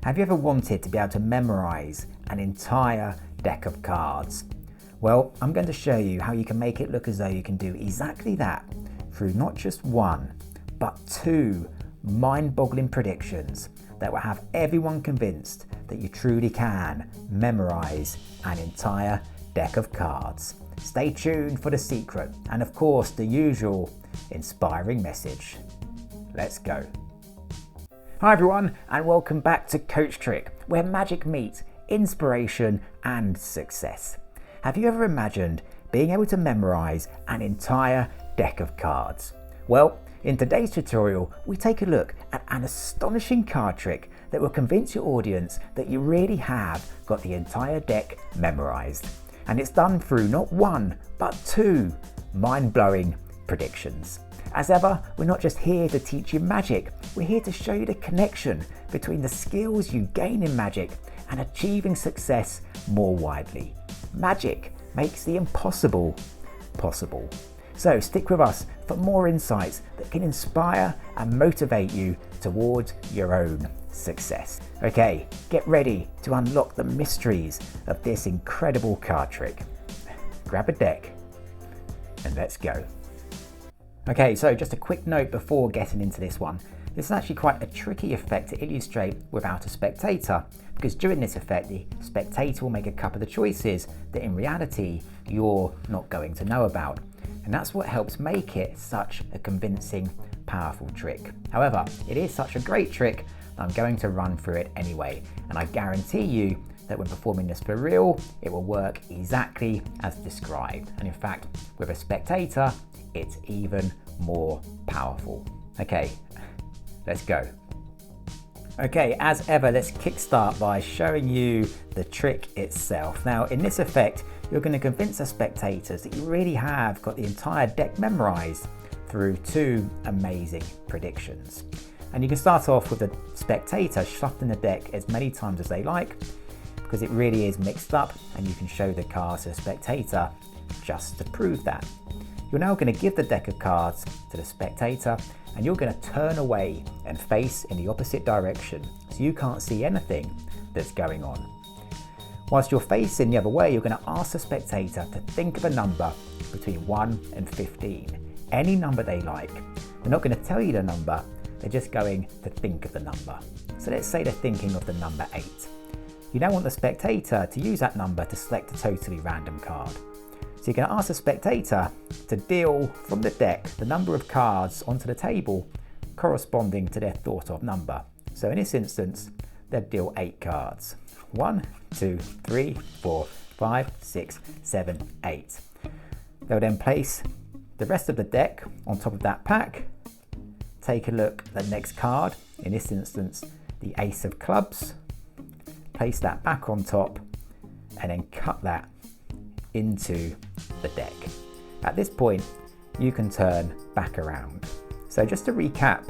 Have you ever wanted to be able to memorize an entire deck of cards? Well, I'm going to show you how you can make it look as though you can do exactly that through not just one, but two mind-boggling predictions that will have everyone convinced that you truly can memorize an entire deck of cards. Stay tuned for the secret and of course the usual inspiring message. Let's go. Hi everyone and welcome back to Coach Trick, where magic meets inspiration and success. Have you ever imagined being able to memorize an entire deck of cards? Well, in today's tutorial, we take a look at an astonishing card trick that will convince your audience that you really have got the entire deck memorized. And it's done through not one, but two mind-blowing predictions. As ever, we're not just here to teach you magic, we're here to show you the connection between the skills you gain in magic and achieving success more widely. Magic makes the impossible possible. So stick with us for more insights that can inspire and motivate you towards your own success. Okay, get ready to unlock the mysteries of this incredible card trick. Grab a deck and let's go. Okay, so just a quick note before getting into this one. This is actually quite a tricky effect to illustrate without a spectator, because during this effect, the spectator will make a couple of choices that in reality, you're not going to know about. And that's what helps make it such a convincing, powerful trick. However, it is such a great trick that I'm going to run through it anyway. And I guarantee you that when performing this for real, it will work exactly as described. And in fact, with a spectator, it's even more powerful. Okay, let's go. Okay, as ever, let's kickstart by showing you the trick itself. Now, in this effect, you're going to convince the spectators that you really have got the entire deck memorized through two amazing predictions. And you can start off with the spectator shuffling the deck as many times as they like, because it really is mixed up, and you can show the cards to the spectator just to prove that. You're now going to give the deck of cards to the spectator and you're going to turn away and face in the opposite direction so you can't see anything that's going on. Whilst you're facing the other way, you're going to ask the spectator to think of a number between 1 and 15, any number they like. They're not going to tell you the number, they're just going to think of the number. So let's say they're thinking of the number 8. You now want the spectator to use that number to select a totally random card. So you're going to ask the spectator to deal from the deck the number of cards onto the table corresponding to their thought of number. So in this instance, they'll deal 8 cards. 1, 2, 3, 4, 5, 6, 7, 8. They'll then place the rest of the deck on top of that pack, take a look at the next card, in this instance, the Ace of Clubs, place that back on top, and then cut that into the deck. At this point, you can turn back around. So just to recap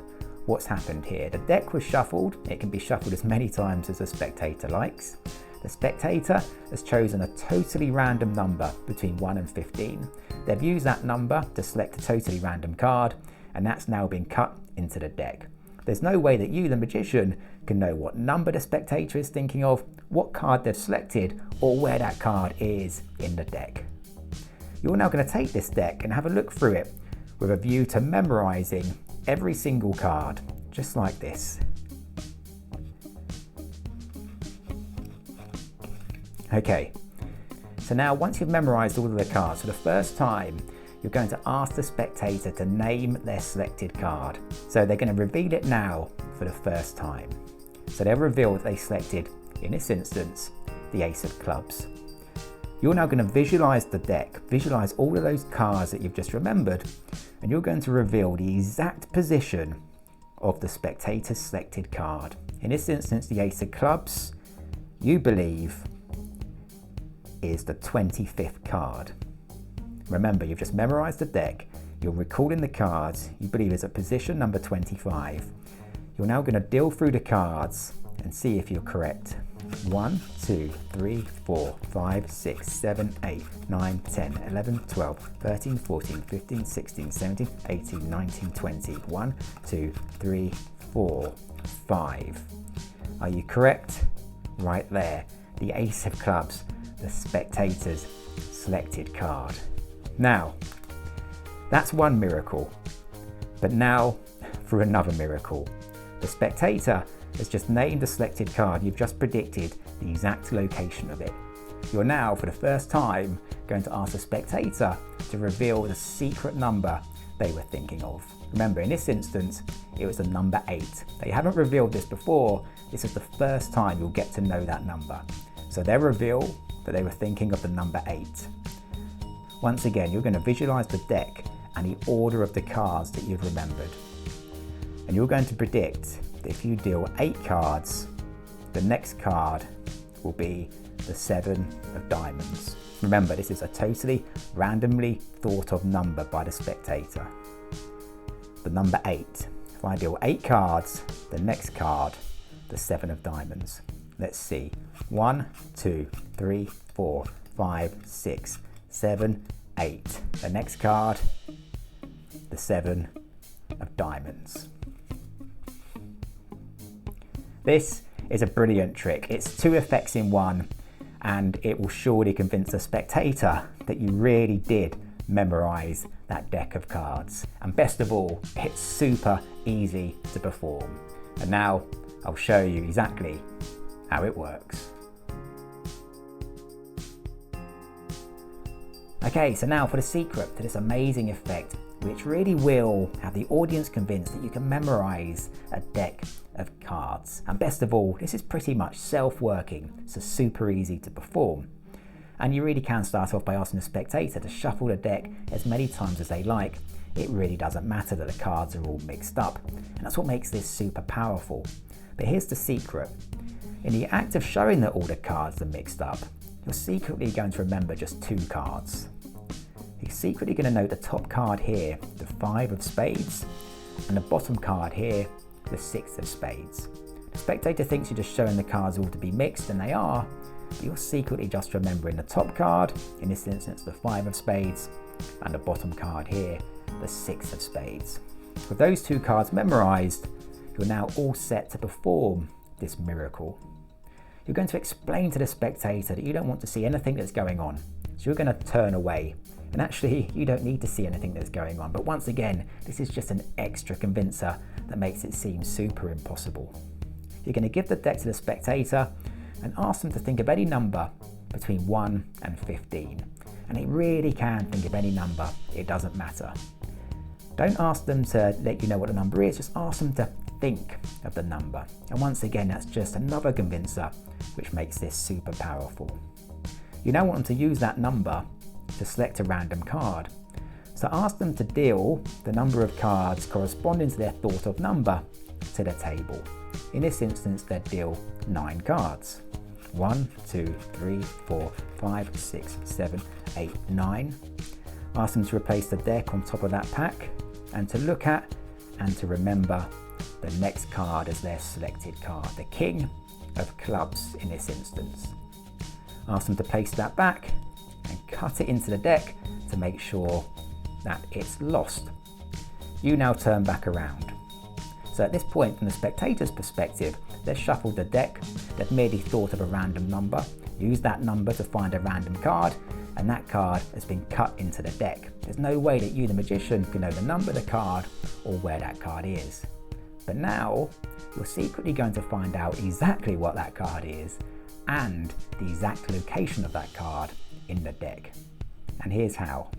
what's happened here, the deck was shuffled. It can be shuffled as many times as the spectator likes. The spectator has chosen a totally random number between 1 and 15. They've used that number to select a totally random card, and that's now been cut into the deck. There's no way that you, the magician, can know what number the spectator is thinking of, what card they've selected, or where that card is in the deck. You're now going to take this deck and have a look through it with a view to memorizing every single card, just like this. Okay, so now once you've memorized all of the cards for the first time, you're going to ask the spectator to name their selected card. So they're going to reveal it now for the first time. So they'll reveal that they selected, in this instance, the Ace of Clubs. You're now going to visualize the deck, visualize all of those cards that you've just remembered, and you're going to reveal the exact position of the spectator's selected card. In this instance, the Ace of Clubs, you believe, is the 25th card. Remember, you've just memorized the deck, you're recalling the cards, you believe it's at position number 25. You're now going to deal through the cards and see if you're correct. 1, 2, 3, 4, 5, 6, 7, 8, 9, 10, 11, 12, 13, 14, 15, 16, 17, 18, 19, 20. 1, 2, 3, 4, 5. Are you correct? Right there, the ace of clubs, the spectator's selected card. Now, that's one miracle, but now for another miracle. The spectator has just named the selected card. You've just predicted the exact location of it. You're now, for the first time, going to ask the spectator to reveal the secret number they were thinking of. Remember, in this instance, it was the number 8. They haven't revealed this before. This is the first time you'll get to know that number. So they'll reveal that they were thinking of the number 8. Once again, you're going to visualize the deck and the order of the cards that you've remembered. And you're going to predict that if you deal 8 cards, the next card will be the 7 of diamonds. Remember, this is a totally randomly thought of number by the spectator. The number 8. If I deal 8 cards, the next card, the 7 of diamonds. Let's see. 1, 2, 3, 4, 5, 6, 7, 8. The next card, the 7 of diamonds. This is a brilliant trick. It's 2 effects in one, and it will surely convince the spectator that you really did memorize that deck of cards. And best of all, it's super easy to perform. And now I'll show you exactly how it works. Okay, so now for the secret to this amazing effect, which really will have the audience convinced that you can memorize a deck of cards. And best of all, this is pretty much self-working, so super easy to perform. And you really can start off by asking the spectator to shuffle the deck as many times as they like. It really doesn't matter that the cards are all mixed up. And that's what makes this super powerful. But here's the secret. In the act of showing that all the cards are mixed up, you're secretly going to remember just 2 cards. You're secretly going to note the top card here, the 5 of spades, and the bottom card here, the 6 of spades. The spectator thinks you're just showing the cards all to be mixed, and they are, but you're secretly just remembering the top card, in this instance the 5 of spades, and the bottom card here, the 6 of spades. With those 2 cards memorized, you're now all set to perform this miracle. You're going to explain to the spectator that you don't want to see anything that's going on, so you're going to turn away. And actually, you don't need to see anything that's going on, but once again, this is just an extra convincer that makes it seem super impossible. You're going to give the deck to the spectator and ask them to think of any number between 1 and 15. And they really can think of any number, it doesn't matter. Don't ask them to let you know what the number is, just ask them to think of the number. And once again, that's just another convincer which makes this super powerful. You now want them to use that number to select a random card. So ask them to deal the number of cards corresponding to their thought of number to the table. In this instance, they'd deal 9 cards. 1, 2, 3, 4, 5, 6, 7, 8, 9. Ask them to replace the deck on top of that pack and to look at and to remember the next card as their selected card, the King of Clubs in this instance. Ask them to place that back and cut it into the deck to make sure that it's lost. You now turn back around. So at this point, from the spectator's perspective, they've shuffled the deck, they've merely thought of a random number, used that number to find a random card, and that card has been cut into the deck. There's no way that you, the magician, can know the number of the card or where that card is. But now, you're secretly going to find out exactly what that card is and the exact location of that card in the deck. And here's how.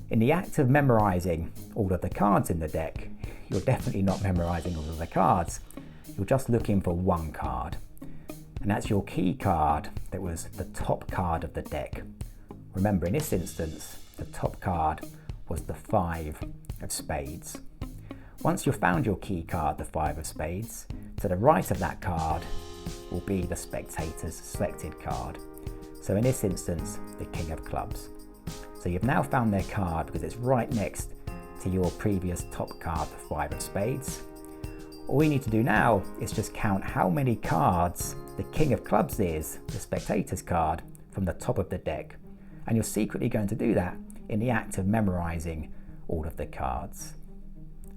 In the act of memorizing all of the cards in the deck, you're definitely not memorizing all of the cards. You're just looking for one card. And that's your key card that was the top card of the deck. Remember, in this instance, the top card was the 5 of spades. Once you've found your key card, the 5 of spades, to the right of that card will be the spectator's selected card. So in this instance, the King of Clubs. So you've now found their card because it's right next to your previous top card, the 5 of spades. All you need to do now is just count how many cards the King of Clubs is, the spectator's card, from the top of the deck. And you're secretly going to do that in the act of memorizing all of the cards.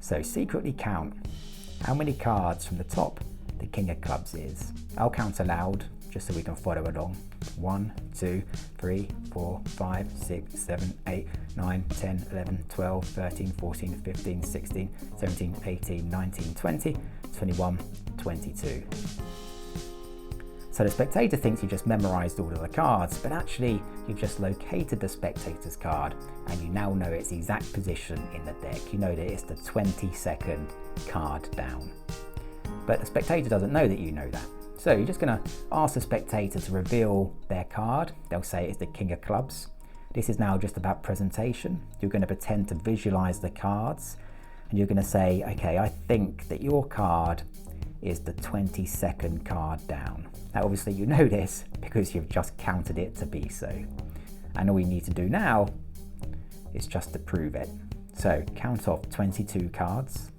So secretly count how many cards from the top the king of clubs is. I'll count aloud just so we can follow along. 1, 2, 3, 4, 5, 6, 7, 8, 9, 10, 11, 12, 13, 14, 15, 16, 17, 18, 19, 20, 21, 22. So the spectator thinks you just memorized all of the cards, but actually you've just located the spectator's card and you now know its exact position in the deck. You know that it's the 22nd card down. But the spectator doesn't know that you know that. So you're just going to ask the spectator to reveal their card. They'll say it's the king of clubs. This is now just about presentation. You're going to pretend to visualize the cards and you're going to say, okay, I think that your card is the 22nd card down. Now obviously you know this because you've just counted it to be so. And all you need to do now is just to prove it. So count off 22 cards.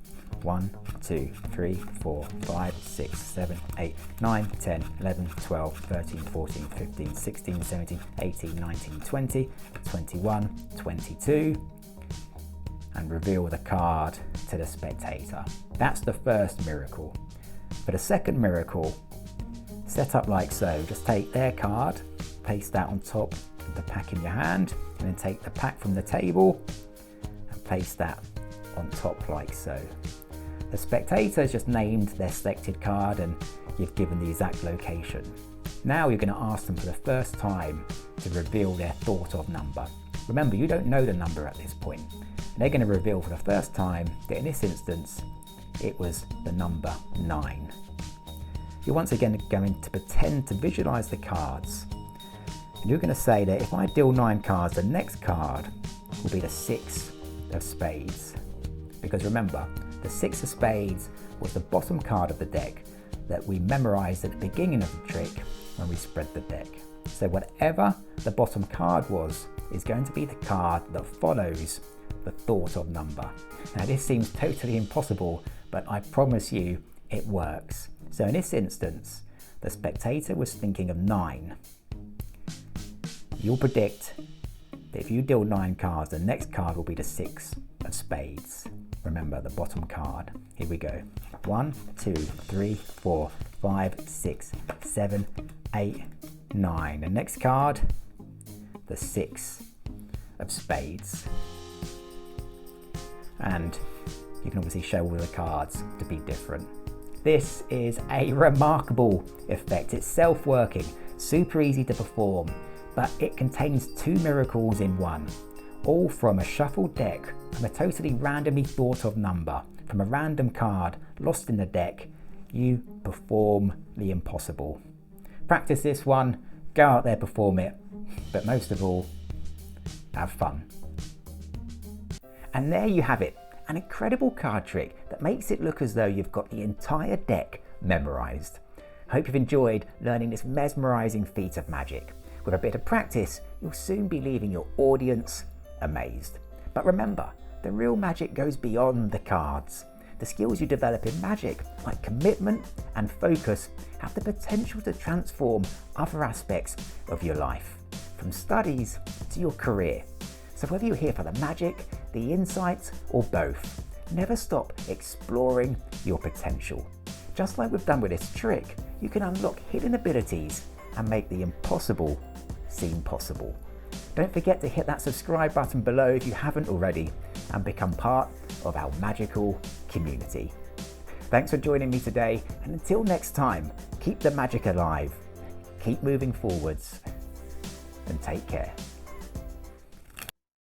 1, 2, 3, 4, 5, 6, 7, 8, 9, 10, 11, 12, 13, 14, 15, 16, 17, 18, 19, 20, 21, 22, and reveal the card to the spectator. That's the first miracle. For the second miracle, set up like so. Just take their card, place that on top of the pack in your hand, and then take the pack from the table and place that on top like so. The spectator has just named their selected card and you've given the exact location. Now you're going to ask them for the first time to reveal their thought of number. Remember, you don't know the number at this point. They're going to reveal for the first time that in this instance, it was the number 9. You're once again going to pretend to visualize the cards. And you're going to say that if I deal 9 cards, the next card will be the 6 of spades. Because remember, the 6 of spades was the bottom card of the deck that we memorized at the beginning of the trick when we spread the deck. So whatever the bottom card was is going to be the card that follows the thought of number. Now this seems totally impossible, but I promise you it works. So in this instance, the spectator was thinking of 9. You'll predict that if you deal 9 cards, the next card will be the 6 of spades. Remember the bottom card. Here we go. 1, 2, 3, 4, 5, 6, 7, 8, 9. The next card, the 6 of spades. And you can obviously show all the cards to be different. This is a remarkable effect. It's self-working, super easy to perform, but it contains 2 miracles in one. All from a shuffled deck, from a totally randomly thought of number, from a random card lost in the deck, you perform the impossible. Practice this one, go out there, perform it, but most of all, have fun. And there you have it, an incredible card trick that makes it look as though you've got the entire deck memorized. I hope you've enjoyed learning this mesmerizing feat of magic. With a bit of practice, you'll soon be leaving your audience amazed. But remember, the real magic goes beyond the cards. The skills you develop in magic, like commitment and focus, have the potential to transform other aspects of your life, from studies to your career. So whether you're here for the magic, the insights, or both, never stop exploring your potential. Just like we've done with this trick, you can unlock hidden abilities and make the impossible seem possible. Don't forget to hit that subscribe button below if you haven't already and become part of our magical community. Thanks for joining me today, and until next time, keep the magic alive, keep moving forwards, and take care.